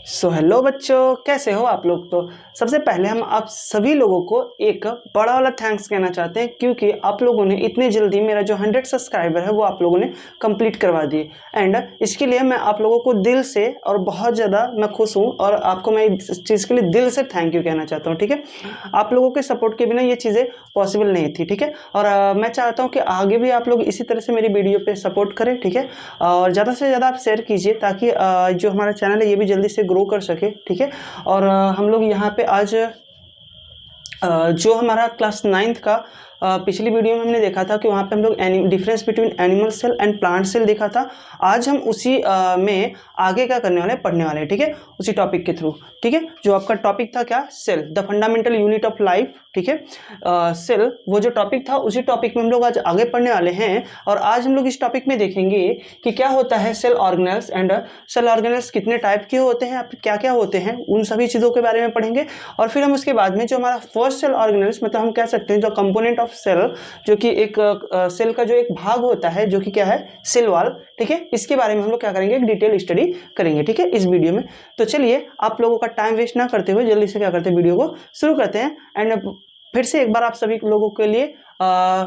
Hello बच्चों, कैसे हो आप लोग। तो सबसे पहले हम आप सभी लोगों को एक बड़ा वाला थैंक्स कहना चाहते हैं, क्योंकि आप लोगों ने इतनी जल्दी मेरा जो 100 सब्सक्राइबर है वो आप लोगों ने कंप्लीट करवा दिए। एंड इसके लिए मैं आप लोगों को दिल से और बहुत ज़्यादा मैं खुश हूँ, और आपको मैं इस चीज़ के लिए दिल से थैंक यू कहना चाहता हूँ। ठीक है, आप लोगों के सपोर्ट के बिना ये चीज़ें पॉसिबल नहीं थी। ठीक है, और मैं चाहता हूँ कि आगे भी आप लोग इसी तरह से मेरी वीडियो पर सपोर्ट करें। ठीक है, और ज़्यादा से ज़्यादा आप शेयर कीजिए, ताकि जो हमारा चैनल है ये भी जल्दी से ग्रो कर सके। ठीक है, और हम लोग यहाँ पे आज जो हमारा क्लास 9th का पिछली वीडियो में हमने देखा था कि वहाँ पे हम लोग difference between animal cell and plant cell देखा था। आज हम उसी में आगे क्या करने वाले हैं, पढ़ने वाले हैं। ठीक है, उसी टॉपिक के थ्रू। ठीक है, जो आपका टॉपिक था क्या, cell the fundamental unit of life. ठीक है, सेल वो जो टॉपिक था उसी टॉपिक में हम लोग आज आगे पढ़ने वाले हैं। और आज हम लोग इस टॉपिक में देखेंगे कि क्या होता है cell organelles, and cell organelles कितने टाइप के होते हैं, क्या क्या होते हैं, उन सभी चीज़ों के बारे में पढ़ेंगे। और फिर हम उसके बाद में जो हमारा फर्स्ट सेल ऑर्गेनेल्स, मतलब हम कह सकते हैं जो कंपोनेंट ऑफ सेल, जो कि एक सेल का जो एक भाग होता है, जो कि क्या है, सेल वॉल। ठीक है, इसके बारे में हम लोग क्या करेंगे, एक डिटेल स्टडी करेंगे। ठीक है, इस वीडियो में। तो चलिए आप लोगों का टाइम वेस्ट ना करते हुए जल्दी से क्या करते हैं, वीडियो को शुरू करते हैं। एंड फिर से एक बार आप सभी लोगों के लिए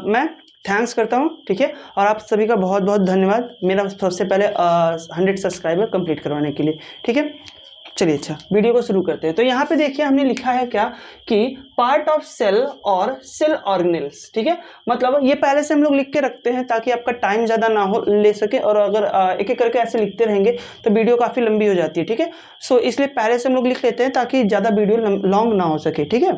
मैं थैंक्स करता हूं। ठीक है, और आप सभी का बहुत बहुत धन्यवाद मेरा सबसे पहले 100 सब्सक्राइबर कंप्लीट करवाने के लिए। ठीक है, चलिए अच्छा वीडियो को शुरू करते हैं। तो यहाँ पे देखिए हमने लिखा है क्या कि पार्ट ऑफ सेल और सेल ऑर्गेनेल्स। ठीक है, मतलब ये पहले से हम लोग लिख के रखते हैं ताकि आपका टाइम ज़्यादा ना हो ले सके, और अगर एक एक करके ऐसे लिखते रहेंगे तो वीडियो काफ़ी लंबी हो जाती है। ठीक है, सो इसलिए पहले से हम लोग लिख लेते हैं ताकि ज़्यादा वीडियो लॉन्ग ना हो सके। ठीक है,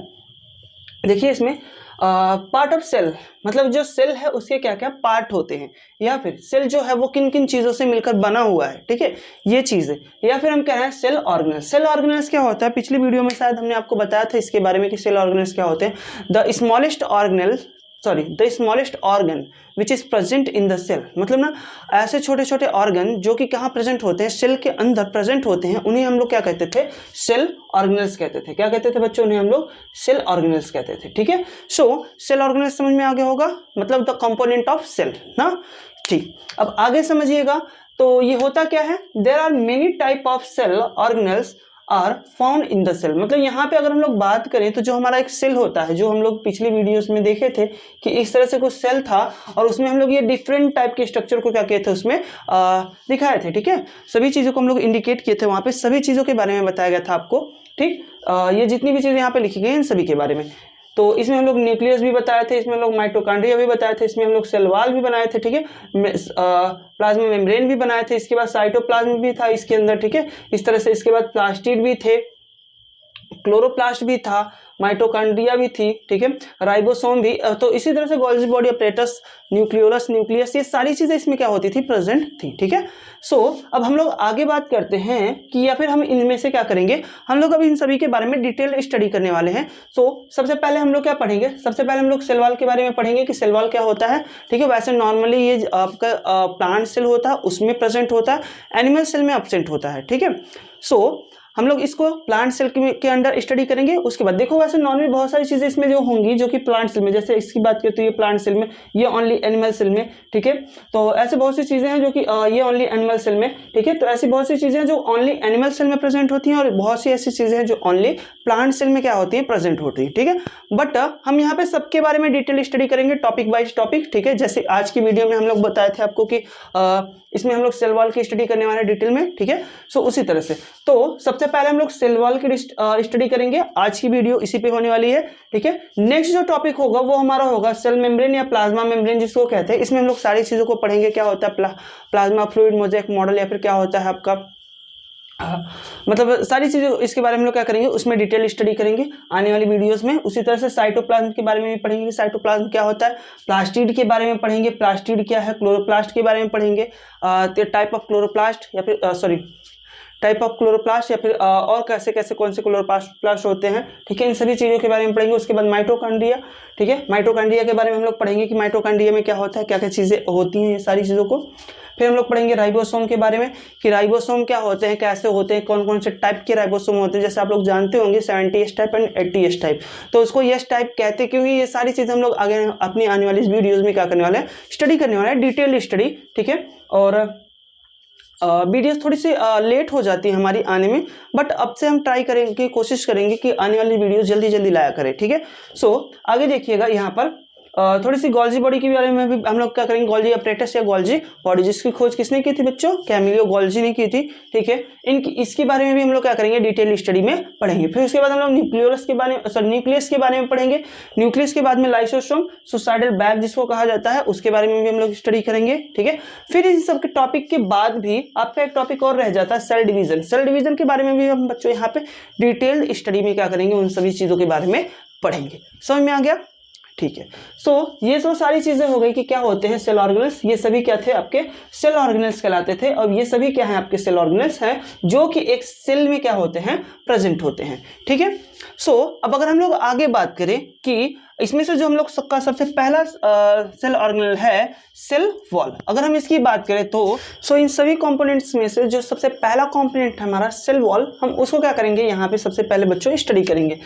देखिए इसमें पार्ट ऑफ सेल मतलब जो सेल है उसके क्या क्या पार्ट होते हैं, या फिर सेल जो है वो किन किन चीज़ों से मिलकर बना हुआ है। ठीक है, ये चीज़ है। या फिर हम कह रहे हैं सेल ऑर्गेनेल्स। सेल ऑर्गेनेल्स क्या होता है, पिछली वीडियो में शायद हमने आपको बताया था इसके बारे में कि सेल ऑर्गेनेल्स क्या होते हैं। The smallest organ which is present in the cell, मतलब ना ऐसे छोटे छोटे ऑर्गन जो कि कहाँ प्रेजेंट होते हैं, सेल के अंदर प्रेजेंट होते हैं, उन्हें हम लोग क्या कहते थे, सेल ऑर्गेनेल्स कहते थे। क्या कहते थे बच्चों, उन्हें हम लोग सेल ऑर्गेनेल्स कहते थे। ठीक है, सो सेल ऑर्गेनेल्स समझ में आ गया होगा, मतलब द कंपोनेंट ऑफ सेल ना। ठीक, अब आगे समझिएगा। तो ये होता क्या है, there are many type of cell organelles are found in the cell. मतलब यहाँ पे अगर हम लोग बात करें तो जो हमारा एक सेल होता है, जो हम लोग पिछली वीडियोस में देखे थे कि इस तरह से कुछ सेल था, और उसमें हम लोग ये डिफरेंट टाइप के स्ट्रक्चर को क्या किए थे, उसमें दिखाए थे। ठीक है, सभी चीज़ों को हम लोग इंडिकेट किए थे वहाँ पे, सभी चीज़ों के बारे में बताया गया था आपको। ठीक, ये जितनी भी चीज़ें यहाँ पे लिखी गई हैं सभी के बारे में। तो इसमें हम लोग न्यूक्लियस भी बताए थे, इसमें हम लोग माइटोकॉन्ड्रिया भी बताए थे, इसमें हम लोग सेल वॉल भी बनाए थे। ठीक है, प्लाज्मा मेम्ब्रेन भी बनाए थे, इसके बाद साइटोप्लाज्म भी था इसके अंदर। ठीक है, इस तरह से इसके बाद प्लास्टिड भी थे, क्लोरोप्लास्ट भी था, माइटोकॉन्ड्रिया भी थी। ठीक है, राइबोसोम भी। तो इसी तरह से गोल्गी बॉडी अपरेटस, न्यूक्लियस, ये सारी चीजें इसमें क्या होती थी, प्रेजेंट थी। ठीक है, सो अब हम लोग आगे बात करते हैं कि या फिर हम इनमें से क्या करेंगे, हम लोग अब इन सभी के बारे में डिटेल स्टडी करने वाले हैं। सो सबसे पहले हम लोग क्या पढ़ेंगे, सबसे पहले हम लोग सेल वॉल के बारे में पढ़ेंगे कि सेल वॉल क्या होता है। ठीक है, वैसे नॉर्मली ये आपका प्लांट सेल होता है उसमें प्रेजेंट होता है, एनिमल सेल में एब्सेंट होता है। ठीक है, सो हम लोग इसको प्लांट सेल के अंडर स्टडी करेंगे। उसके बाद देखो वैसे नॉर्मली बहुत सारी चीजें इसमें जो होंगी जो कि प्लांट सेल में, जैसे इसकी बात करें तो ये प्लांट सेल में, ये ओनली एनिमल सेल में। ठीक है, तो ऐसे बहुत सी चीजें हैं जो कि ये ओनली एनिमल सेल में। ठीक है, तो ऐसी बहुत सी चीजें हैं जो ओनली एनिमल सेल में प्रेजेंट होती हैं, और बहुत सी ऐसी चीजें हैं जो ओनली प्लांट सेल में क्या होती है, प्रेजेंट होती है। ठीक है, बट हम यहाँ पे सबके बारे में डिटेल स्टडी करेंगे, टॉपिक वाइज टॉपिक। ठीक है, जैसे आज की वीडियो में हम लोग बताए थे आपको कि इसमें हम लोग सेल वॉल की स्टडी करने वाले डिटेल में। ठीक है, सो उसी तरह से तो सबसे पहले हम लोग सेल वॉल की स्टडी करेंगे, आज की वीडियो इसी पे होने वाली है। ठीक है, नेक्स्ट जो टॉपिक होगा वो हमारा होगा सेल मेम्ब्रेन या प्लाज्मा मेम्ब्रेन जिसको कहते हैं। इसमें हम लोग सारी चीजों को पढ़ेंगे, क्या होता है प्लाज्मा फ्लूइड मोज़ेक मॉडल, या फिर क्या होता है आपका मतलब सारी चीज़ें इसके बारे में लोग क्या करेंगे, उसमें डिटेल स्टडी करेंगे आने वाली वीडियोस में। उसी तरह से साइटोप्लाज्म के बारे में भी पढ़ेंगे कि साइटोप्लाज्म क्या होता है, प्लास्टिड के बारे में पढ़ेंगे, प्लास्टिड क्या है, क्लोरोप्लास्ट के बारे में पढ़ेंगे, टाइप ऑफ क्लोरोप्लास्ट या फिर टाइप ऑफ क्लोरोप्लास्ट, या फिर और कैसे कैसे कौन से क्लोरोप्लास्ट होते हैं। ठीक है, इन सभी चीज़ों के बारे में पढ़ेंगे। उसके बाद माइटोकॉन्ड्रिया। ठीक है, माइटोकॉन्ड्रिया के बारे में हम लोग पढ़ेंगे कि माइटोकॉन्ड्रिया में क्या होता है, क्या क्या चीज़ें होती हैं, ये सारी चीज़ों को। फिर हम लोग पढ़ेंगे राइबोसोम के बारे में कि राइबोसोम क्या होते हैं, कैसे होते हैं, कौन कौन से टाइप के राइबोसोम होते हैं। जैसे आप लोग जानते होंगे 70S type and 80S type, तो उसको यस टाइप कहते क्यों ही, ये सारी चीज़ हम लोग आगे अपनी आने वाली वीडियोज़ में क्या करने वाले हैं, स्टडी करने वाले हैं, डिटेल स्टडी। ठीक है, और वीडियोस थोड़ी सी लेट हो जाती है हमारी आने में, बट अब से हम ट्राई करेंगे, कोशिश करेंगे कि आने वाली वीडियो जल्दी जल्दी लाया करें, ठीक है। सो आगे देखिएगा यहाँ पर थोड़ी सी गोल्जी बॉडी के बारे में भी हम लोग क्या करेंगे, गोल्जी अपरेटस या गोल्जी बॉडी, जिसकी खोज किसने की थी बच्चों, कैमिलियो गोल्जी ने की थी, ठीक है। इसके बारे में भी हम लोग क्या करेंगे, डिटेल स्टडी में पढ़ेंगे। फिर उसके बाद हम लोग न्यूक्लियस के बारे में पढ़ेंगे। न्यूक्लियस के बाद में लाइसोसोम, सुसाइडल बैग जिसको कहा जाता है, उसके बारे में भी हम लोग स्टडी करेंगे, ठीक है। फिर इन सब के टॉपिक के बाद भी आपका एक टॉपिक और रह जाता है सेल डिवीजन। सेल डिवीजन के बारे में भी हम बच्चों यहाँ पे डिटेल्ड स्टडी में क्या करेंगे, उन सभी चीजों के बारे में पढ़ेंगे। समझ में आ गया, ठीक है। सो ये तो सारी चीजें हो गई कि क्या होते हैं सेल ऑर्गेनेल्स। ये सभी क्या थे, आपके सेल ऑर्गेनेल्स कहलाते थे। और ये सभी क्या है, आपके सेल ऑर्गेनेल्स हैं जो कि एक सेल में क्या होते हैं, प्रेजेंट होते हैं, ठीक है। सो अब अगर हम लोग आगे बात करें कि इसमें से जो हम लोग सबका सबसे पहला सेल ऑर्गेनेल है सेल वॉल, अगर हम इसकी बात करें तो इन सभी कंपोनेंट्स में से जो सबसे पहला कंपोनेंट है हमारा सेल वॉल, हम उसको क्या करेंगे, यहाँ पे सबसे पहले बच्चों स्टडी करेंगे।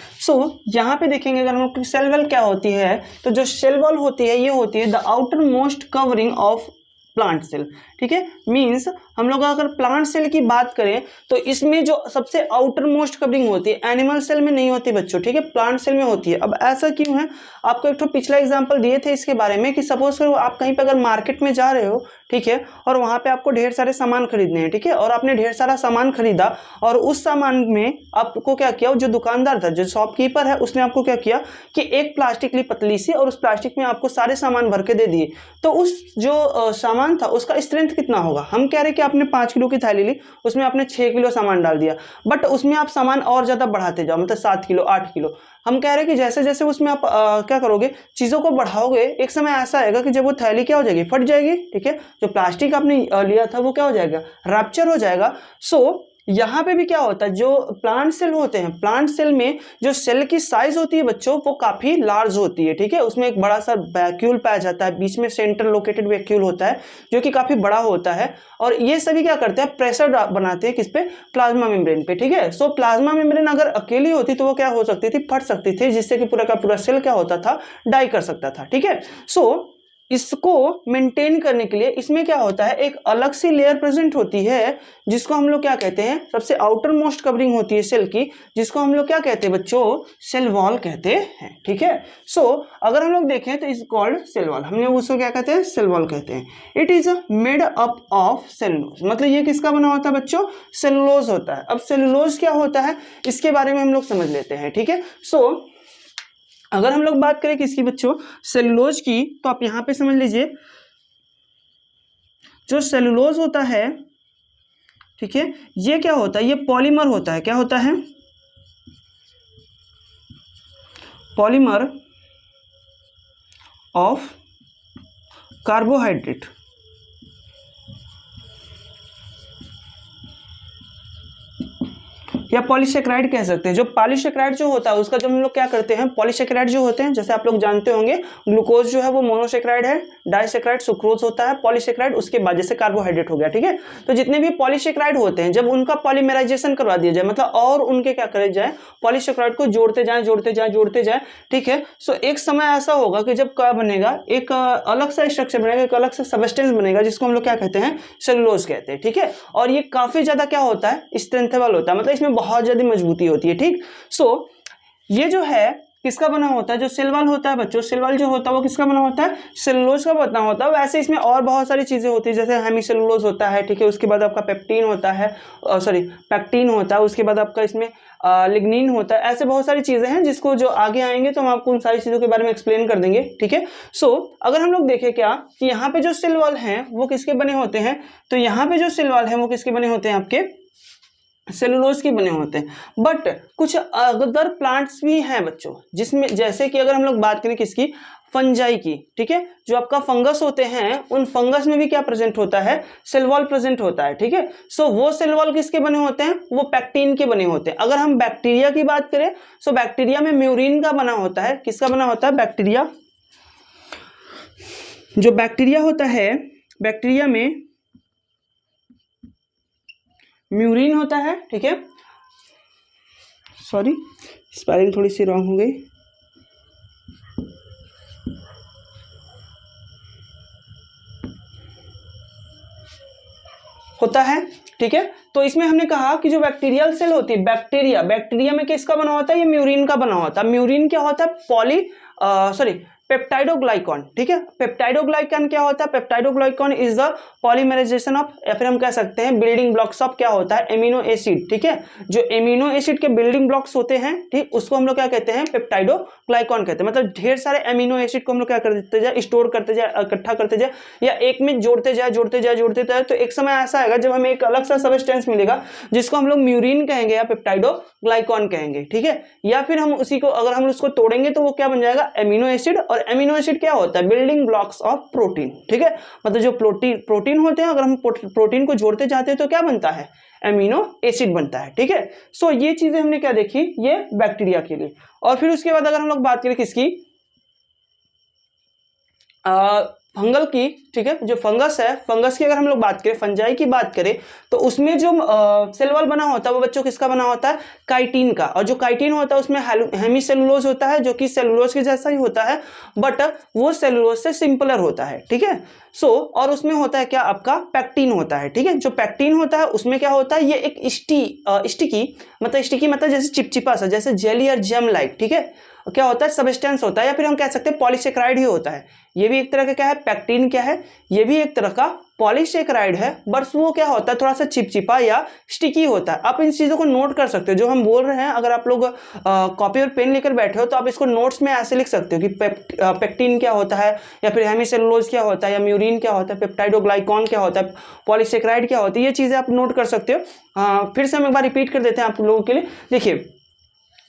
यहाँ पे देखेंगे अगर हम लोग सेल वॉल क्या होती है, तो जो सेल वॉल होती है ये होती है the outermost covering of plant cell, ठीक है। मींस हम लोग अगर प्लांट सेल की बात करें तो इसमें जो सबसे आउटर मोस्ट कवरिंग होती है, एनिमल सेल में नहीं होती बच्चों, ठीक है, प्लांट सेल में होती है। अब ऐसा क्यों है, आपको एक तो पिछला एग्जांपल दिए थे इसके बारे में कि सपोज करो आप कहीं पे अगर मार्केट में जा रहे हो, ठीक है, और वहां पे आपको ढेर सारे सामान खरीदने हैं, ठीक है, और आपने ढेर सारा सामान खरीदा और उस सामान में आपको क्या किया, जो दुकानदार था, जो शॉपकीपर है, उसने आपको क्या किया कि एक प्लास्टिक ली पतली सी और उस प्लास्टिक में आपको सारे सामान भर के दे दिए। तो उस जो सामान था उसका स्ट्रेंथ कितना होगा, हम कह रहे कि आपने 5 किलो की थैली ली, उसमें आपने 6 किलो सामान डाल दिया, बट उसमें आप सामान और ज्यादा बढ़ाते जाओ, मतलब 7 किलो 8 किलो। हम कह रहे हैं कि जैसे जैसे उसमें आप क्या करोगे, चीजों को बढ़ाओगे, एक समय ऐसा आएगा कि जब वो थैली क्या हो जाएगी, फट जाएगी, ठीक है, जो प्लास्टिक आपने लिया था वो क्या हो जाएगा, रैप्चर हो जाएगा। यहाँ पे भी क्या होता है, जो प्लांट सेल होते हैं, प्लांट सेल में जो सेल की साइज होती है बच्चों वो काफी लार्ज होती है, ठीक है, उसमें एक बड़ा सा वैक्यूल पाया जाता है, बीच में सेंटर लोकेटेड वैक्यूल होता है जो कि काफी बड़ा होता है। और ये सभी क्या करते हैं, प्रेशर बनाते हैं किस पे, प्लाज्मा मेम्ब्रेन पे, ठीक है। प्लाज्मा मेम्ब्रेन अगर अकेली होती तो वो क्या हो सकती थी, फट सकती थी, जिससे कि पूरा का पूरा सेल क्या होता था, डाई कर सकता था, ठीक है। इसको मेंटेन करने के लिए इसमें क्या होता है, एक अलग सी लेयर प्रेजेंट होती है जिसको हम लोग क्या कहते हैं, सबसे आउटर मोस्ट कवरिंग होती है सेल की, जिसको हम लोग क्या कहते हैं बच्चों, सेल वॉल कहते हैं, ठीक है। अगर हम लोग देखें तो इज कॉल्ड सेल वॉल, हम लोग उसको क्या कहते हैं, सेल वॉल कहते हैं। It is made up of cellulose, मतलब ये किसका बना होता है बच्चों, सेलुलोज होता है। अब सेलुलोज क्या होता है इसके बारे में हम लोग समझ लेते हैं, ठीक है। अगर हम लोग बात करें किसकी बच्चों, सेलुलोज की, तो आप यहां पे समझ लीजिए जो सेलुलोज होता है, ठीक है, ये क्या होता है, ये पॉलीमर होता है, क्या होता है, पॉलीमर ऑफ कार्बोहाइड्रेट, या पॉलीसेकेराइड कह सकते हैं। जो पॉलीसेकेराइड जो होता है उसका जब हम लोग क्या करते हैं, पॉलीसेकेराइड जो होते हैं, जैसे आप लोग जानते होंगे ग्लूकोज जो है वो मोनोसेकेराइड है, डाइसेकेराइड सुक्रोज होता है, पॉलीसेकेराइड उसके बाद जैसे कार्बोहाइड्रेट हो गया, ठीक है। तो जितने भी पॉलीसेकेराइड होते हैं जब उनका पॉलीमराइजेशन करवा दिया जाए, मतलब और उनके क्या करे जाए, पॉलीसेकेराइड को जोड़ते जाए, ठीक है। एक समय ऐसा होगा कि जब क्या बनेगा, एक अलग सा स्ट्रक्चर बनेगा, एक अलग सा सबस्टेंस बनेगा जिसको हम लोग क्या कहते हैं, सेलुलोज कहते हैं, ठीक है। और ये काफी ज्यादा क्या होता है, स्ट्रेंथेबल होता है, मतलब इसमें बहुत ज्यादा मजबूती होती है, ठीक। ये जो है किसका बना होता है, जो सेल वॉल होता है बच्चों, सेल वॉल जो होता है वो किसका बना होता है, सेलुलोज का बना होता है। वैसे इसमें और बहुत सारी चीजें होती है, जैसे हेमीसेलुलोज होता है, ठीक है, उसके बाद आपका पेप्टीन होता है, पैक्टीन होता है, उसके बाद आपका इसमें लिग्निन होता है। ऐसे बहुत सारी चीजें हैं जिसको जो आगे आएंगे तो हम आपको उन सारी चीजों के बारे में एक्सप्लेन कर देंगे, ठीक है। अगर हम लोग देखें क्या कि यहाँ पे जो सेल वॉल हैं वो किसके बने होते हैं, तो यहाँ पे जो सेल वॉल है वो किसके बने होते हैं, आपके सेलुलोज के बने होते हैं। बट कुछ अदर प्लांट्स भी हैं बच्चों, जिसमें जैसे कि अगर हम लोग बात करें किसकी, फंजाई की, ठीक है, जो आपका फंगस होते हैं उन फंगस में भी क्या प्रेजेंट होता है, सेल वॉल प्रेजेंट होता है, ठीक है। वो सेल वॉल किसके बने होते हैं, वो पैक्टीन के बने होते हैं। अगर हम बैक्टीरिया की बात करें बैक्टीरिया में म्यूरिन का बना होता है, किसका बना होता है, बैक्टीरिया, जो बैक्टीरिया होता है, बैक्टीरिया में म्यूरिन होता है, ठीक है, सॉरी स्पेलिंग थोड़ी सी रॉन्ग हो गई, होता है, ठीक है। तो इसमें हमने कहा कि जो बैक्टीरियल सेल होती है, बैक्टीरिया में किसका बना होता है, ये म्यूरिन का बना होता है। म्यूरिन क्या होता है, पेप्टाइडोग्लाइकॉन, ठीक है। पेप्टाइडोग्लाइकॉन क्या होता है, peptidoglycan is the polymerisation of, या फिर हम कह सकते हैं बिल्डिंग ब्लॉक्स ऑफ क्या होता है, एमिनो एसिड, ठीक है। जो एमिनो एसिड के बिल्डिंग ब्लॉक्स होते हैं, ठीक, उसको हम लोग क्या कहते हैं, पेप्टाइडोग्लाइकॉन कहते हैं। मतलब ढेर सारे एमिनो एसिड को हम लोग क्या करते जाए, स्टोर करते जाए, इकट्ठा करते जाए, या एक में जोड़ते जाए, तो एक समय ऐसा आएगा जब हमें एक अलग सा सबस्टेंस मिलेगा जिसको हम लोग म्यूरिन कहेंगे या पेप्टाइडोग्लाइकॉन कहेंगे, ठीक है। या फिर हम उसी को, अगर हम उसको तोड़ेंगे तो वो क्या बन जाएगा, एमिनो एसिड। और एमिनो एसिड क्या होता है, बिल्डिंग ब्लॉक्स ऑफ प्रोटीन, ठीक है। मतलब जो प्रोटीन होते हैं, अगर हम प्रोटीन को जोड़ते जाते हैं तो क्या बनता है, एमिनो एसिड बनता है, ठीक है। सो ये चीजें हमने क्या देखी, ये बैक्टीरिया के लिए। और फिर उसके बाद अगर हम लोग बात करें किसकी, फंगल की, ठीक है। जो फंगस है, फंगस की अगर हम लोग बात करें, फंजाई की बात करें, तो उसमें जो सेल वॉल बना होता है वो बच्चों किसका बना होता है, काइटिन का। और जो काइटिन होता है उसमें हेमीसेलुलोज होता है, जो कि सेलुलोज के जैसा ही होता है, बट वो सेलुलोज से सिंपलर होता है, ठीक है। और उसमें होता है क्या, आपका पैक्टिन होता है, ठीक है। जो पैक्टिन होता है उसमें क्या होता है, ये एक स्टिकी मतलब जैसे चिपचिपा सा, जैसे जेली और जेम लाइक, ठीक है, क्या होता है, सबस्टेंस होता है, या फिर हम कह सकते हैं पॉलीसेक्राइड ही होता है। ये भी एक तरह का क्या है, पैक्टिन क्या है, ये भी एक तरह का पॉलीसेक्राइड है, बट वो क्या होता है, थोड़ा सा चिपचिपा या स्टिकी होता है। आप इन चीज़ों को नोट कर सकते हो, जो हम बोल रहे हैं। अगर आप लोग कॉपी और पेन लेकर बैठे हो तो आप इसको नोट्स में ऐसे लिख सकते हो कि पैक्टिन क्या होता है, या फिर हेमीसेलुलोज क्या होता है, या म्यूरिन क्या होता है, पेप्टाइडोग्लाइकॉन क्या होता है, पॉलीसेक्राइड क्या होती है, ये चीज़ें आप नोट कर सकते हो। फिर से हम एक बार रिपीट कर देते हैं आप लोगों के लिए। देखिए,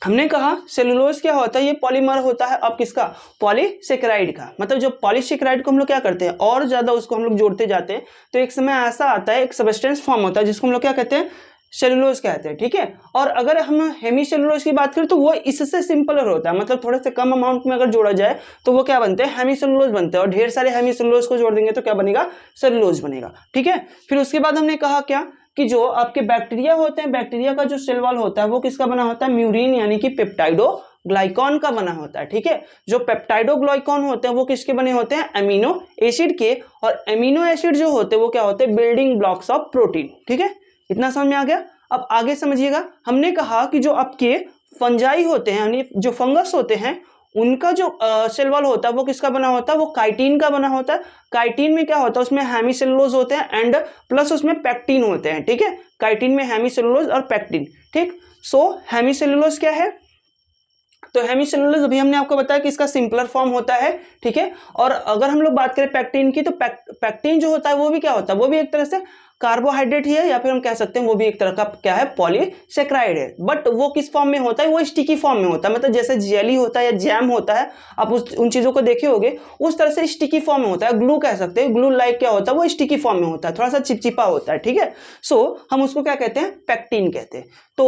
हमने कहा सेलुलोज क्या होता है, ये पॉलीमर होता है, अब किसका, पॉलीसेकेराइड का। मतलब जो पॉलीसेकेराइड को हम लोग क्या करते हैं, और ज्यादा उसको हम लोग जोड़ते जाते हैं तो एक समय ऐसा आता है, एक सबस्टेंस फॉर्म होता है जिसको हम लोग क्या कहते हैं, सेलुलोज कहते हैं, ठीक है। और अगर हम हेमीसेलुलोज की बात करें तो वो इससे सिंपलर होता है, मतलब थोड़े से कम अमाउंट में अगर जोड़ा जाए तो वो क्या बनते हैं, हेमीसेलुलोज बनते हैं। और ढेर सारे हेमीसेलुलोज को जोड़ देंगे तो क्या बनेगा, सेलुलोज बनेगा, ठीक है। फिर उसके बाद हमने कहा क्या, कि जो आपके बैक्टीरिया होते हैं, बैक्टीरिया का जो सेल वॉल होता है वो किसका बना होता है, म्यूरिन यानी कि पेप्टाइडोग्लाइकॉन का बना होता है, ठीक है। जो पेप्टाइडोग्लाइकॉन होते हैं वो किसके बने होते हैं, एमिनो एसिड के। और एमिनो एसिड जो होते हैं वो क्या होते हैं, बिल्डिंग ब्लॉक्स ऑफ प्रोटीन, ठीक है। इतना समझ में आ गया। अब आगे समझिएगा, हमने कहा कि जो आपके फंजाई होते हैं, यानी जो फंगस होते हैं, उनका जो सेल वॉल होता है वो किसका बना होता है, वो काइटिन का बना होता है। काइटिन में क्या होता है, उसमें हेमीसेलुलोज होते हैं एंड प्लस उसमें पैक्टिन होते हैं, ठीक है। काइटिन में हेमीसेलुलोज और पैक्टिन, ठीक। हेमीसेलुलोज क्या है, तो हेमीसेलुलोज अभी हमने आपको बताया कि इसका सिंपलर फॉर्म होता है, ठीक है। और अगर हम लोग बात करें पैक्टिन की, तो पैक्टिन जो होता है वो भी क्या होता है, वो भी एक तरह से कार्बोहाइड्रेट ही है, या फिर हम कह सकते हैं वो भी एक तरह का क्या है, पॉलीसेक्राइड है। बट वो किस फॉर्म में होता है, वो स्टिकी फॉर्म में होता है। मतलब जैसे जेली होता है या जैम होता है, आप उन चीजों को देखे होंगे, उस तरह से स्टिकी फॉर्म में होता है। ग्लू कह सकते हैं, ग्लू लाइक क्या होता है, वो स्टिकी फॉर्म में होता है, थोड़ा सा चिपचिपा होता है, ठीक है। हम उसको क्या कहते हैं, पैक्टिन कहते हैं। तो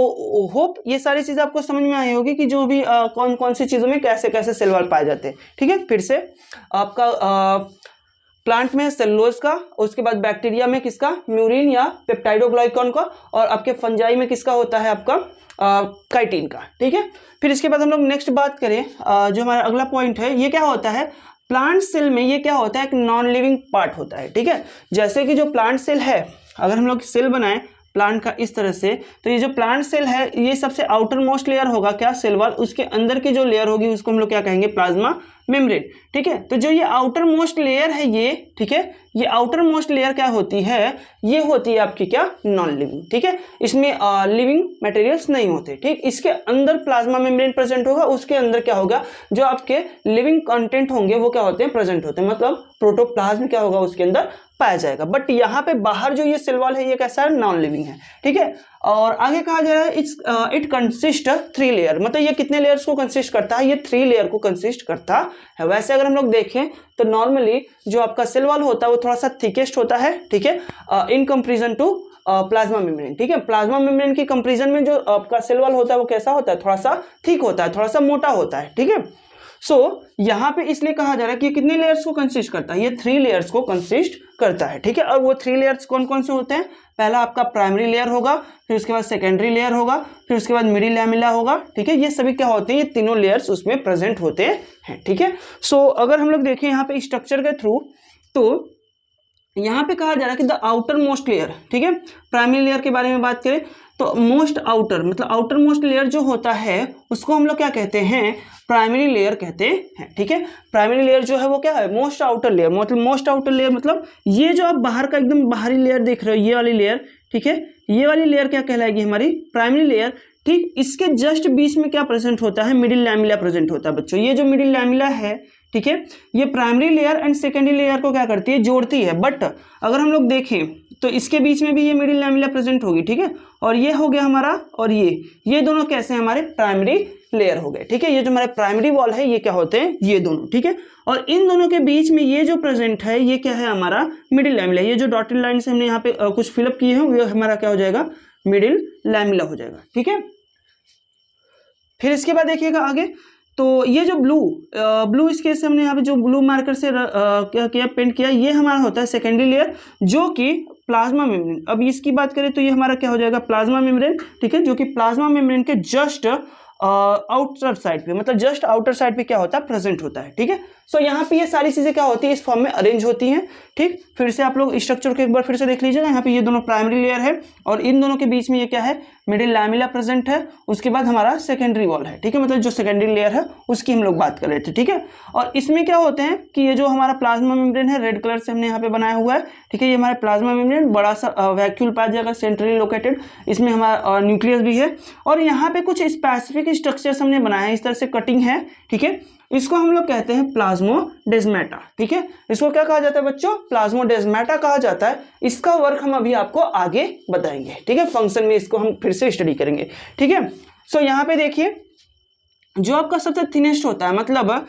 होप ये सारी चीजें आपको समझ में आई होगी कि जो भी कौन कौन सी चीजों में कैसे कैसे सेल वॉल पाए जाते हैं, ठीक है। फिर से आपका प्लांट में सेलुलोज का, उसके बाद बैक्टीरिया में किसका, म्यूरिन या पेप्टाइडोग्लाइकॉन का, और आपके फंजाई में किसका होता है, आपका काइटिन का, ठीक है। फिर इसके बाद हम लोग नेक्स्ट बात करें, जो हमारा अगला पॉइंट है, ये क्या होता है, प्लांट सेल में ये क्या होता है, एक नॉन लिविंग पार्ट होता है, ठीक है। जैसे कि जो प्लांट सेल है, अगर हम लोग सेल बनाएं प्लांट का इस तरह से, तो ये जो प्लांट सेल है ये सबसे आउटर मोस्ट लेयर होगा क्या, सेल वॉल, उसके अंदर की जो लेयर होगी उसको हम लोग क्या कहेंगे, प्लाज्मा मेम्ब्रेन, ठीक है। तो जो ये आउटर मोस्ट लेयर है ये, ठीक है, ये आउटर मोस्ट लेयर क्या होती है, ये होती है आपकी क्या, नॉन लिविंग, ठीक है। इसमें लिविंग मटेरियल्स नहीं होते, ठीक। इसके अंदर प्लाज्मा मेम्ब्रेन प्रेजेंट होगा, उसके अंदर क्या होगा, जो आपके लिविंग कंटेंट होंगे वो क्या होते हैं, प्रेजेंट होते हैं। मतलब प्रोटोप्लाज्म क्या होगा उसके अंदर पाया जाएगा। बट यहाँ पे बाहर जो ये सेल वॉल है ये कैसा है, नॉन लिविंग है, ठीक है। और आगे कहा जा रहा है इट कंसिस्ट 3 लेयर, मतलब ये कितने लेयर्स को कंसिस्ट करता है, ये 3 लेयर को कंसिस्ट करता है। वैसे अगर हम लोग देखें तो नॉर्मली जो आपका सेल वॉल होता है वो थोड़ा सा थिकेस्ट होता है, ठीक है, in comparison to plasma membrane, ठीक है। प्लाज्मा मेम्ब्रेन की कंपेरिजन में जो आपका सेल वॉल होता है वो कैसा होता है, थोड़ा सा थिक होता है, थोड़ा सा मोटा होता है, ठीक है। यहाँ पे इसलिए कहा जा रहा है कि कितने लेयर्स को कंसिस्ट करता है, ये 3 लेयर्स को कंसिस्ट करता है, ठीक है। और वो 3 लेयर्स कौन कौन से होते हैं, पहला आपका प्राइमरी लेयर होगा, फिर उसके बाद सेकेंडरी लेयर होगा, फिर उसके बाद मिडिल लैमेला होगा, ठीक है। ये सभी क्या होते हैं, ये तीनों लेयर्स उसमें प्रेजेंट होते हैं, ठीक है। अगर हम लोग देखें यहाँ पे स्ट्रक्चर के थ्रू, तो यहाँ पे कहा जा रहा है कि द आउटर मोस्ट लेयर, ठीक है, प्राइमरी लेयर के बारे में बात करें तो मोस्ट आउटर मतलब आउटर मोस्ट लेयर जो होता है उसको हम लोग क्या कहते हैं, प्राइमरी लेयर कहते हैं, ठीक है। प्राइमरी लेयर जो है वो क्या है, मोस्ट आउटर लेयर, मतलब मोस्ट आउटर लेयर मतलब ये जो आप बाहर का एकदम बाहरी लेयर देख रहे हो, ये वाली लेयर, ठीक है, ये वाली लेयर क्या कहलाएगी, हमारी प्राइमरी लेयर। ठीक, इसके जस्ट बीच में क्या प्रेजेंट होता है, मिडिल लैमिला प्रेजेंट होता है बच्चों। ये जो मिडिल लैमिला है, ठीक है, ये primary layer and secondary layer को क्या करती है, जोड़ती है। बट अगर हम लोग देखें तो इसके बीच में भी ये मिडिल लैमिला प्रेजेंट होगी, ठीक है, और ये हो गया हमारा, और ये दोनों कैसे हमारे प्राइमरी लेयर हो गए, ठीक है। ये जो हमारे प्राइमरी वॉल है ये क्या होते हैं, ये दोनों, ठीक है, और इन दोनों के बीच में ये जो प्रेजेंट है ये क्या है, हमारा मिडिल लैमिला। ये जो डॉटेड लाइन से हमने यहाँ पे कुछ फिलअप किए हैं वो हमारा क्या हो जाएगा, मिडिल लैमिला हो जाएगा, ठीक है। फिर इसके बाद देखिएगा आगे, तो ये जो ब्लू इस केस से हमने यहाँ पे जो ब्लू मार्कर से क्या किया, पेंट किया, ये हमारा होता है सेकेंडरी लेयर जो कि प्लाज्मा मेम्ब्रेन। अब इसकी बात करें तो ये हमारा क्या हो जाएगा, प्लाज्मा मेम्ब्रेन, ठीक है, जो कि प्लाज्मा मेम्ब्रेन के जस्ट आउटर साइड पे, मतलब जस्ट आउटर साइड पे क्या होता है, प्रेजेंट होता है, ठीक है। सो यहाँ पे ये सारी चीजें क्या होती है, इस फॉर्म में अरेंज होती हैं। ठीक, फिर से आप लोग स्ट्रक्चर को एक बार फिर से देख लीजिएगा। यहाँ पे ये दोनों प्राइमरी लेयर है और इन दोनों के बीच में ये क्या है, मिडिल लैमिला प्रेजेंट है। उसके बाद हमारा सेकेंडरी वॉल है, ठीक है, मतलब जो सेकेंडरी लेयर है उसकी हम लोग बात कर रहे थे, ठीक है। और इसमें क्या होते हैं कि ये जो हमारा प्लाज्मा मेम्ब्रेन है, रेड कलर से हमने यहाँ पे बनाया हुआ है, ठीक है, ये हमारा प्लाज्मा मेम्ब्रेन बड़ा सा वैक्यूल पाया जाएगा, सेंट्रली लोकेटेड, इसमें हमारा न्यूक्लियस भी है और यहाँ पे कुछ स्पेसिफिक स्ट्रक्चर्स हमने बनाए हैं, इस तरह से कटिंग है, ठीक है। इसको हम लोग कहते हैं प्लाज्मोडेस्माटा, ठीक है, इसको क्या कहा जाता है बच्चों, प्लाज्मोडेस्माटा कहा जाता है। इसका वर्क हम अभी आपको आगे बताएंगे, ठीक है, फंक्शन में इसको हम फिर से स्टडी करेंगे, ठीक है। सो यहाँ पे देखिए जो आपका सबसे थिनेस्ट होता है, मतलब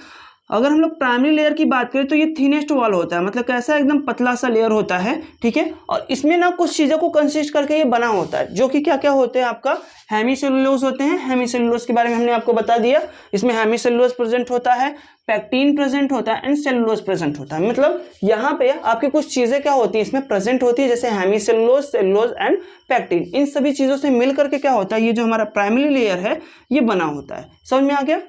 अगर हम लोग प्राइमरी लेयर की बात करें तो ये थिनेस्ट वॉल होता है, मतलब कैसा एकदम पतला सा लेयर होता है, ठीक है। और इसमें ना कुछ चीज़ों को कंसिस्ट करके ये बना होता है, जो कि क्या क्या होते हैं आपका, हेमीसेलुलोज होते हैं। हेमीसेलुलोज के बारे में हमने आपको बता दिया, इसमें हेमीसेलुलोज प्रेजेंट होता है, पैक्टीन प्रेजेंट होता है एंड सेलुलोज प्रेजेंट होता है। मतलब यहाँ पे आपकी कुछ चीज़ें क्या होती है इसमें प्रेजेंट होती है, जैसे हेमीसेलुलोज, सेलुलोज एंड पैक्टीन। इन सभी चीज़ों से मिल करके क्या होता है, ये जो हमारा प्राइमरी लेयर है ये बना होता है। समझ में आ गया?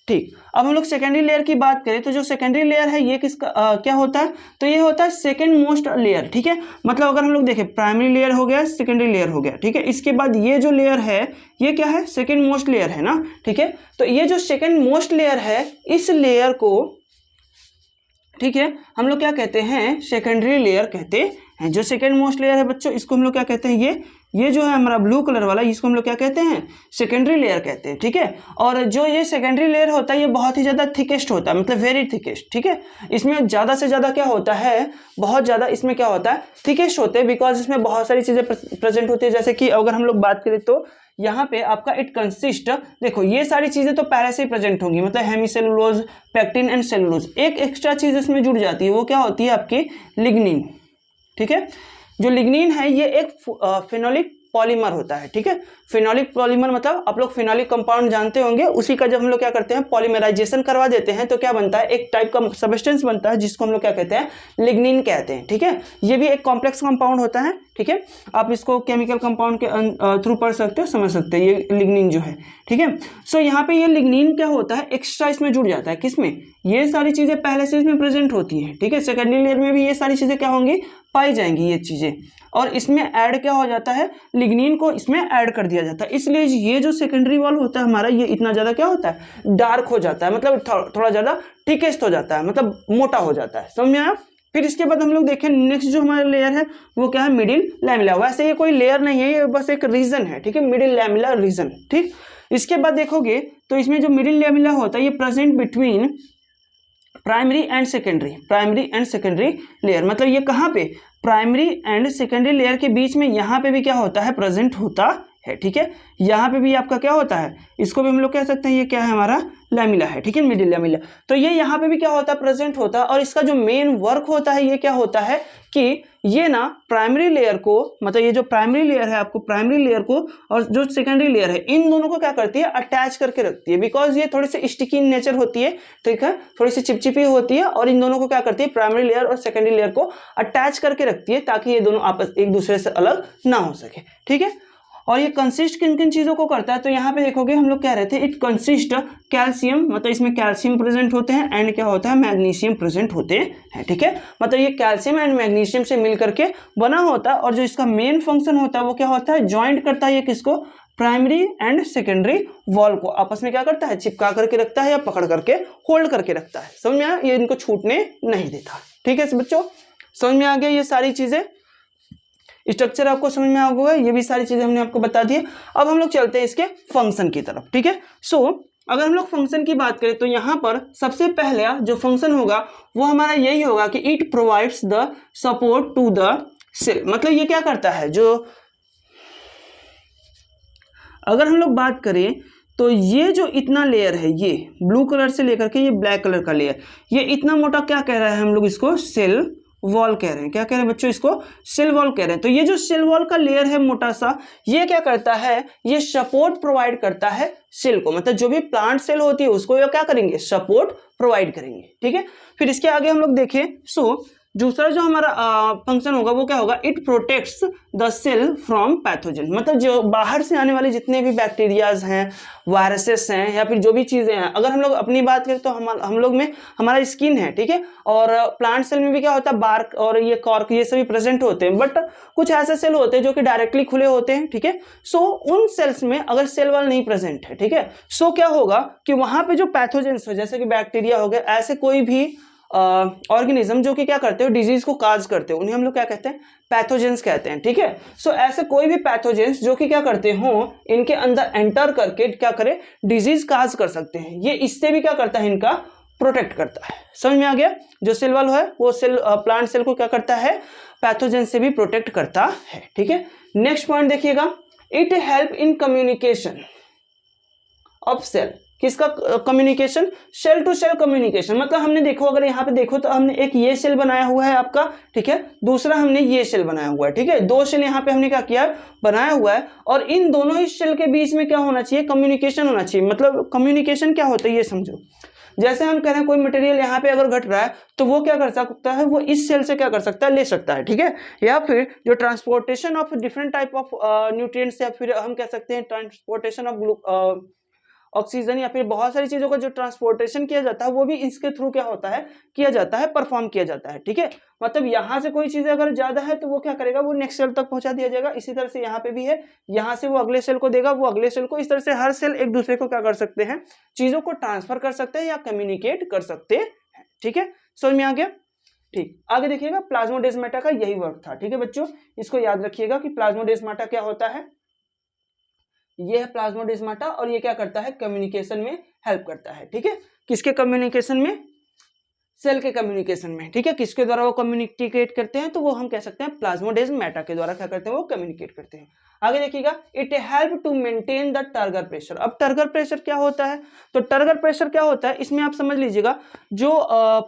ठीक, अब हम लोग सेकेंडरी लेयर की बात करें तो जो सेकेंडरी लेयर है ये किसका क्या होता है, तो ये होता है सेकेंड मोस्ट लेयर, ठीक है। मतलब अगर हम लोग देखें प्राइमरी लेयर हो गया, सेकेंडरी लेयर हो गया, ठीक है, इसके बाद ये जो लेयर है ये क्या है, सेकेंड मोस्ट लेयर है ना, ठीक है। तो ये जो सेकेंड मोस्ट लेयर है इस लेयर को, ठीक है, हम लोग क्या कहते हैं, सेकेंडरी लेयर कहते हैं। जो सेकेंड मोस्ट लेयर है बच्चों इसको हम लोग क्या कहते हैं, ये जो है हमारा ब्लू कलर वाला, इसको हम लोग क्या कहते हैं, सेकेंडरी लेयर कहते हैं, ठीक है। और जो ये सेकेंडरी लेयर होता है ये बहुत ही ज़्यादा थिकेस्ट होता है, मतलब वेरी थिकेस्ट, ठीक है। इसमें ज़्यादा से ज़्यादा क्या होता है, बहुत ज़्यादा इसमें क्या होता है, थिकेस्ट होते हैं, बिकॉज इसमें बहुत सारी चीज़ें प्रेजेंट होती है। जैसे कि अगर हम लोग बात करें तो यहाँ पे आपका इट कंसिस्ट, देखो ये सारी चीज़ें तो पहले से ही प्रेजेंट होंगी, मतलब हेमीसेलुलोज, पैक्टीन एंड सेलुलोज। एक एक्स्ट्रा चीज़ इसमें जुड़ जाती है, वो क्या होती है आपकी लिग्निन, ठीक है। जो लिग्निन है ये एक फेनोलिक पॉलीमर होता है, ठीक है। फेनोलिक पॉलीमर मतलब आप लोग फेनोलिक कंपाउंड जानते होंगे, उसी का जब हम लोग क्या करते हैं पॉलीमराइजेशन करवा देते हैं तो क्या बनता है, एक टाइप का सब्सटेंस बनता है जिसको हम लोग क्या कहते हैं, लिग्निन कहते हैं, ठीक है। ये भी एक कॉम्प्लेक्स कंपाउंड होता है, ठीक है। आप इसको केमिकल कंपाउंड के थ्रू पढ़ सकते हो, समझ सकते हैं ये लिग्निन जो है, ठीक है। सो यहाँ पे ये लिग्निन क्या होता है, एक्स्ट्रा इसमें जुड़ जाता है, किसमें, ये सारी चीज़ें पहले से इसमें प्रेजेंट होती हैं, ठीक है। सेकेंडरी लेयर में भी ये सारी चीज़ें क्या होंगी, पाई जाएंगी ये चीज़ें, और इसमें ऐड क्या हो जाता है, लिग्निन को इसमें ऐड कर दिया जाता है। इसलिए ये जो सेकेंडरी वॉल होता है हमारा ये इतना ज़्यादा क्या होता है, डार्क हो जाता है, मतलब थोड़ा ज़्यादा थिकेस्ट हो जाता है, मतलब मोटा हो जाता है। समझ में आया? फिर इसके बाद हम लोग देखें नेक्स्ट जो हमारा लेयर है वो क्या है, मिडिल लैमिला। वैसे ये कोई लेयर नहीं है, ये बस एक रीजन है, ठीक है, मिडिल लैमिला रीजन, ठीक। इसके बाद देखोगे तो इसमें जो मिडिल लैमिला होता है ये present between primary and secondary layer. मतलब ये कहाँ पे, प्राइमरी एंड सेकेंडरी लेयर के बीच में यहाँ पे भी क्या होता है, प्रेजेंट होता है, ठीक है। यहाँ पे भी आपका क्या होता है, इसको भी हम लोग कह सकते हैं ये क्या है, हमारा लैमिला है, ठीक है, मिडिल लैमिला। तो ये यहाँ पे भी क्या होता है, प्रेजेंट होता है। और इसका जो मेन वर्क होता है ये क्या होता है कि ये ना प्राइमरी लेयर को, मतलब ये जो प्राइमरी लेयर है आपको, प्राइमरी लेयर को और जो सेकेंडरी लेयर है इन दोनों को क्या करती है, अटैच करके रखती है। बिकॉज ये थोड़ी सी स्टिकी इन नेचर होती है, ठीक है, थोड़ी सी चिपचिपी होती है, और इन दोनों को क्या करती है, प्राइमरी लेयर और सेकेंडरी लेयर को अटैच करके रखती है ताकि ये दोनों आपस एक दूसरे से अलग ना हो सके, ठीक है। और ये कंसिस्ट किन किन चीज़ों को करता है, तो यहाँ पे देखोगे हम लोग कह रहे थे इट कंसिस्ट कैल्शियम, मतलब इसमें कैल्शियम प्रेजेंट होते हैं एंड क्या होता है मैग्नीशियम प्रेजेंट होते हैं, ठीक है। मतलब ये कैल्शियम एंड मैग्नीशियम से मिल करके बना होता है, और जो इसका मेन फंक्शन होता है वो क्या होता है, ज्वाइंट करता है ये किसको, प्राइमरी एंड सेकेंडरी वॉल को आपस में क्या करता है, चिपका करके रखता है या पकड़ करके होल्ड करके रखता है। समझ में आया, ये इनको छूटने नहीं देता, ठीक है बच्चों। समझ में आ गया ये सारी चीजें, स्ट्रक्चर आपको समझ में आ गया, ये भी सारी चीजें हमने आपको बता दी है। अब हम लोग चलते हैं इसके फंक्शन की तरफ, ठीक है। सो अगर हम लोग फंक्शन की बात करें तो यहाँ पर सबसे पहले जो फंक्शन होगा वो हमारा यही होगा कि it provides the support to the cell. मतलब ये क्या करता है, जो अगर हम लोग बात करें तो ये जो इतना लेयर है, ये ब्लू कलर से लेकर के ये ब्लैक कलर का लेयर, ये इतना मोटा क्या कह रहा है, हम लोग इसको सेल वॉल कह रहे हैं। क्या कह रहे हैं बच्चों, इसको सेल वॉल कह रहे हैं। तो ये जो सेल वॉल का लेयर है मोटा सा, ये क्या करता है, ये सपोर्ट प्रोवाइड करता है सेल को। मतलब जो भी प्लांट सेल होती है उसको ये क्या करेंगे, सपोर्ट प्रोवाइड करेंगे, ठीक है। फिर इसके आगे हम लोग देखें, सो दूसरा जो हमारा फंक्शन होगा वो क्या होगा, it protects the cell from pathogen. मतलब जो बाहर से आने वाले जितने भी बैक्टीरियाज हैं, वायरसेस हैं, या फिर जो भी चीजें हैं, अगर हम लोग अपनी बात करें तो हम लोग में हमारा स्किन है, ठीक है, और प्लांट सेल में भी क्या होता है, बार्क और ये कॉर्क ये सभी प्रेजेंट होते हैं, बट कुछ ऐसे सेल होते हैं जो कि डायरेक्टली खुले होते हैं, ठीक है। सो उन सेल्स में अगर सेल वॉल नहीं प्रेजेंट है, ठीक है, सो क्या होगा कि वहां पे जो पैथोजेंस हो, जैसे कि बैक्टीरिया हो गए, ऐसे कोई भी ऑर्गेनिज्म जो कि क्या करते हो, डिजीज को काज करते हो, उन्हें हम लोग क्या कहते हैं, पैथोजेंस कहते हैं, ठीक है। सो ऐसे कोई भी पैथोजेंस जो कि क्या करते हो, इनके अंदर एंटर करके क्या करे, डिजीज काज कर सकते हैं। ये इससे भी क्या करता है, इनका प्रोटेक्ट करता है। समझ में आ गया, जो सेल वॉल है वो सेल प्लांट सेल को क्या करता है, पैथोजेंस से भी प्रोटेक्ट करता है, ठीक है। नेक्स्ट पॉइंट देखिएगा, it help in communication of cell. किसका communication, cell to cell communication. मतलब हमने देखो, अगर यहाँ पे देखो तो हमने एक ये सेल बनाया हुआ है आपका, ठीक है, दूसरा हमने ये सेल बनाया हुआ है, ठीक है, दो सेल यहाँ पे हमने क्या किया, बनाया हुआ है, और इन दोनों ही सेल के बीच में क्या होना चाहिए, कम्युनिकेशन होना चाहिए। मतलब कम्युनिकेशन क्या होता है ये समझो, जैसे हम कह रहे हैं कोई मटेरियल यहाँ पे अगर घट रहा है तो वो क्या कर सकता है, वो इस सेल से क्या कर सकता है, ले सकता है, ठीक है। या फिर जो transportation of different type of nutrients, या फिर हम कह सकते हैं ट्रांसपोर्टेशन ऑफ ऑक्सीजन, या फिर बहुत सारी चीजों का जो ट्रांसपोर्टेशन किया जाता है वो भी इसके थ्रू क्या होता है, किया जाता है, परफॉर्म किया जाता है, ठीक है। मतलब यहाँ से कोई चीज अगर ज्यादा है तो वो क्या करेगा, वो नेक्स्ट सेल तक पहुंचा दिया जाएगा। इसी तरह से यहाँ पे भी है, यहाँ से वो अगले सेल को देगा, वो अगले सेल को, इस तरह से हर सेल एक दूसरे को क्या कर सकते हैं, चीजों को ट्रांसफर कर सकते हैं या कम्युनिकेट कर सकते हैं, ठीक है। समझ में आ गया, ठीक। आगे देखिएगा, प्लाज्मोडेस्माटा का यही वर्क था, ठीक है बच्चों, इसको याद रखिएगा कि प्लाज्मोडेस्माटा क्या होता है, ये है प्लाज्मोडेस्माटा, और ये क्या करता है, कम्युनिकेशन में हेल्प करता है, ठीक है। किसके कम्युनिकेशन में, सेल के कम्युनिकेशन में, ठीक है। किसके द्वारा वो कम्युनिकेट करते हैं, तो वो हम कह सकते हैं प्लाज्मोडेस्माटा के द्वारा क्या करते हैं, वो कम्युनिकेट करते हैं। आगे देखिएगा, it help to maintain the turgor pressure. अब टर्गर प्रेशर क्या होता है, तो टर्गर प्रेशर क्या होता है, इसमें आप समझ लीजिएगा, जो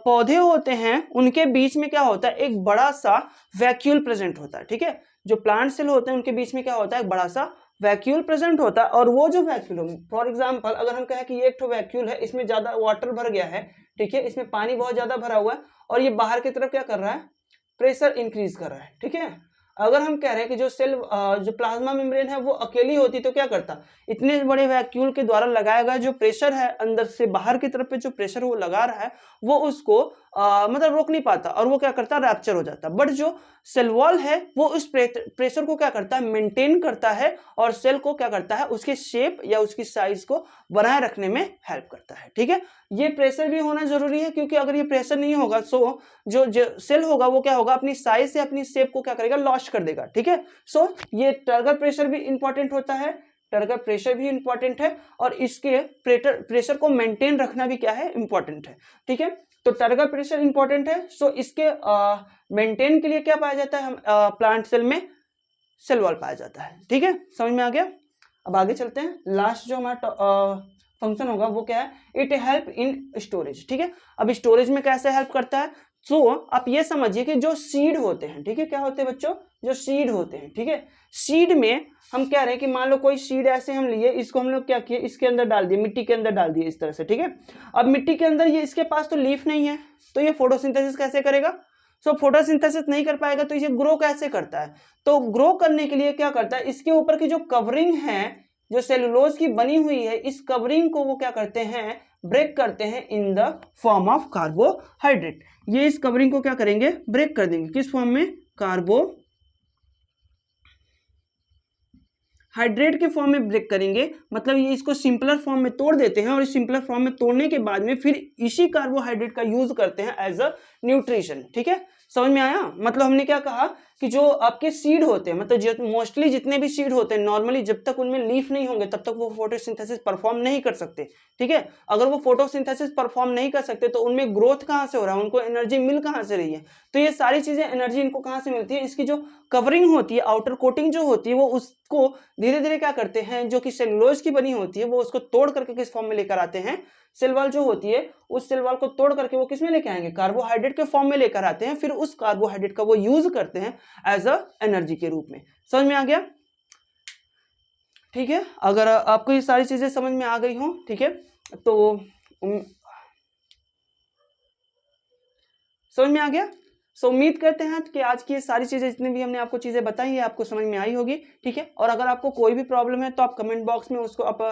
पौधे होते हैं उनके बीच में क्या होता है, एक बड़ा सा वैक्यूल प्रेजेंट होता है, ठीक है। जो प्लांट सेल होते हैं उनके बीच में क्या होता है, एक बड़ा सा वैक्यूल प्रेजेंट होता है। और वो जो वैक्यूल हो, फॉर एग्जांपल अगर हम कहें कि ये एक वैक्यूल है, इसमें ज्यादा वाटर भर गया है, ठीक है, इसमें पानी बहुत ज्यादा भरा हुआ है, और ये बाहर की तरफ क्या कर रहा है, प्रेशर इंक्रीज कर रहा है, ठीक है। अगर हम कह रहे हैं कि जो सेल जो प्लाज्मा मेम्ब्रेन है वो अकेली होती तो क्या करता, इतने बड़े वैक्यूल के द्वारा लगाया गया जो प्रेशर है, अंदर से बाहर की तरफ पे जो प्रेशर वो लगा रहा है, वो उसको मतलब रोक नहीं पाता, और वो क्या करता, रैप्चर हो जाता। बट जो सेल वॉल है वो उस प्रेशर को क्या करता है, मेंटेन करता है, और सेल को क्या करता है, उसके शेप या उसकी साइज को बनाए रखने में हेल्प करता है, ठीक है। ये प्रेशर भी होना जरूरी है, क्योंकि अगर ये प्रेशर नहीं होगा सो जो सेल होगा वो क्या होगा, अपनी साइज से अपनी शेप को क्या करेगा, लॉस कर देगा, ठीक है। सो ये टर्गर प्रेशर भी इंपॉर्टेंट होता है, टर्गर प्रेशर भी इंपॉर्टेंट है, और इसके प्रेशर को मेंटेन रखना भी क्या है, इंपॉर्टेंट है, ठीक है। तो टर्गर प्रेशर इंपॉर्टेंट है, सो इसके मेंटेन के लिए क्या पाया जाता है, हम प्लांट सेल में सेल वॉल पाया जाता है, ठीक है। समझ में आ गया। अब आगे चलते हैं, लास्ट जो हमारा फंक्शन होगा वो क्या है, इट हेल्प इन स्टोरेज, ठीक है। अब स्टोरेज में कैसे हेल्प करता है, सो आप ये समझिए कि जो सीड होते हैं, ठीक है, क्या होते हैं बच्चों, जो सीड होते हैं, ठीक है, सीड में हम कह रहे हैं कि मान लो कोई सीड ऐसे हम लिए, इसको हम लोग क्या किए, इसके अंदर डाल दिए, मिट्टी के अंदर डाल दिए इस तरह से, ठीक है। अब मिट्टी के अंदर ये इसके पास तो लीफ नहीं है, तो ये फोटोसिंथेसिस कैसे करेगा, सो फोटोसिंथेसिस नहीं कर पाएगा तो इसे ग्रो कैसे करता है? तो ग्रो करने के लिए क्या करता है, इसके ऊपर की जो कवरिंग है, जो सेलुलोज की बनी हुई है, इस कवरिंग को वो क्या करते हैं, ब्रेक करते हैं in the form of carbohydrate. ये इस कवरिंग को क्या करेंगे, ब्रेक कर देंगे, किस फॉर्म में, कार्बोहाइड्रेट के फॉर्म में ब्रेक करेंगे, मतलब ये इसको सिंपलर फॉर्म में तोड़ देते हैं और इस सिंपलर फॉर्म में तोड़ने के बाद में फिर इसी कार्बोहाइड्रेट का यूज करते हैं एज अ न्यूट्रिशन। ठीक है, समझ में आया? मतलब हमने क्या कहा कि जो आपके सीड होते हैं, मतलब मोस्टली जितने भी सीड होते हैं नॉर्मली जब तक उनमें लीफ नहीं होंगे तब तक वो फोटोसिंथेसिस परफॉर्म नहीं कर सकते। ठीक है, अगर वो फोटोसिंथेसिस परफॉर्म नहीं कर सकते तो उनमें ग्रोथ कहाँ से हो रहा है, उनको एनर्जी मिल कहाँ से रही है? तो ये सारी चीजें एनर्जी इनको कहाँ से मिलती है, इसकी जो कवरिंग होती है, आउटर कोटिंग जो होती है, वो उसको धीरे धीरे क्या करते हैं, जो कि सेलुलोज की बनी होती है, वो उसको तोड़ करके किस फॉर्म में लेकर आते हैं, सेल वॉल जो होती है उस सेल वॉल को तोड़ करके वो किस में लेकर आएंगे, कार्बोहाइड्रेट के फॉर्म में लेकर आते हैं, फिर उस कार्बोहाइड्रेट का वो यूज करते हैं एज अ एनर्जी के रूप में। समझ में आ गया? ठीक है, अगर आपको ये सारी चीजें समझ में आ गई हो, ठीक है, तो समझ में आ गया? सो उम्मीद करते हैं कि आज की ये सारी चीजें जितनी भी हमने आपको चीजें बताई है आपको समझ में आई होगी। ठीक है, और अगर आपको कोई भी प्रॉब्लम है तो आप कमेंट बॉक्स में उसको आप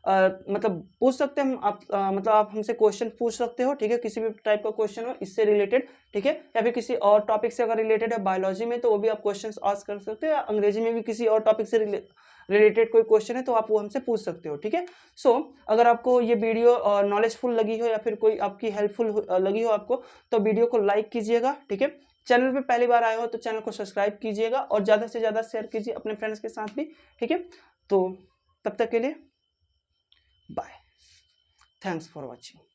मतलब पूछ सकते हैं, आप मतलब आप हमसे क्वेश्चन पूछ सकते हो। ठीक है, किसी भी टाइप का क्वेश्चन हो इससे रिलेटेड, ठीक है, या फिर किसी और टॉपिक से अगर रिलेटेड है बायोलॉजी में तो वो भी आप क्वेश्चन आस्क कर सकते हो, या अंग्रेजी में भी किसी और टॉपिक से रिलेटेड कोई क्वेश्चन है तो आप वो हमसे पूछ सकते हो। ठीक है, सो अगर आपको ये वीडियो नॉलेजफुल लगी हो या फिर कोई आपकी हेल्पफुल लगी हो आपको, तो वीडियो को लाइक कीजिएगा। ठीक है, चैनल पे पहली बार आए हो तो चैनल को सब्सक्राइब कीजिएगा और ज़्यादा से ज़्यादा शेयर कीजिए अपने फ्रेंड्स के साथ भी। ठीक है, तो तब तक के लिए बाय, थैंक्स फॉर वॉचिंग।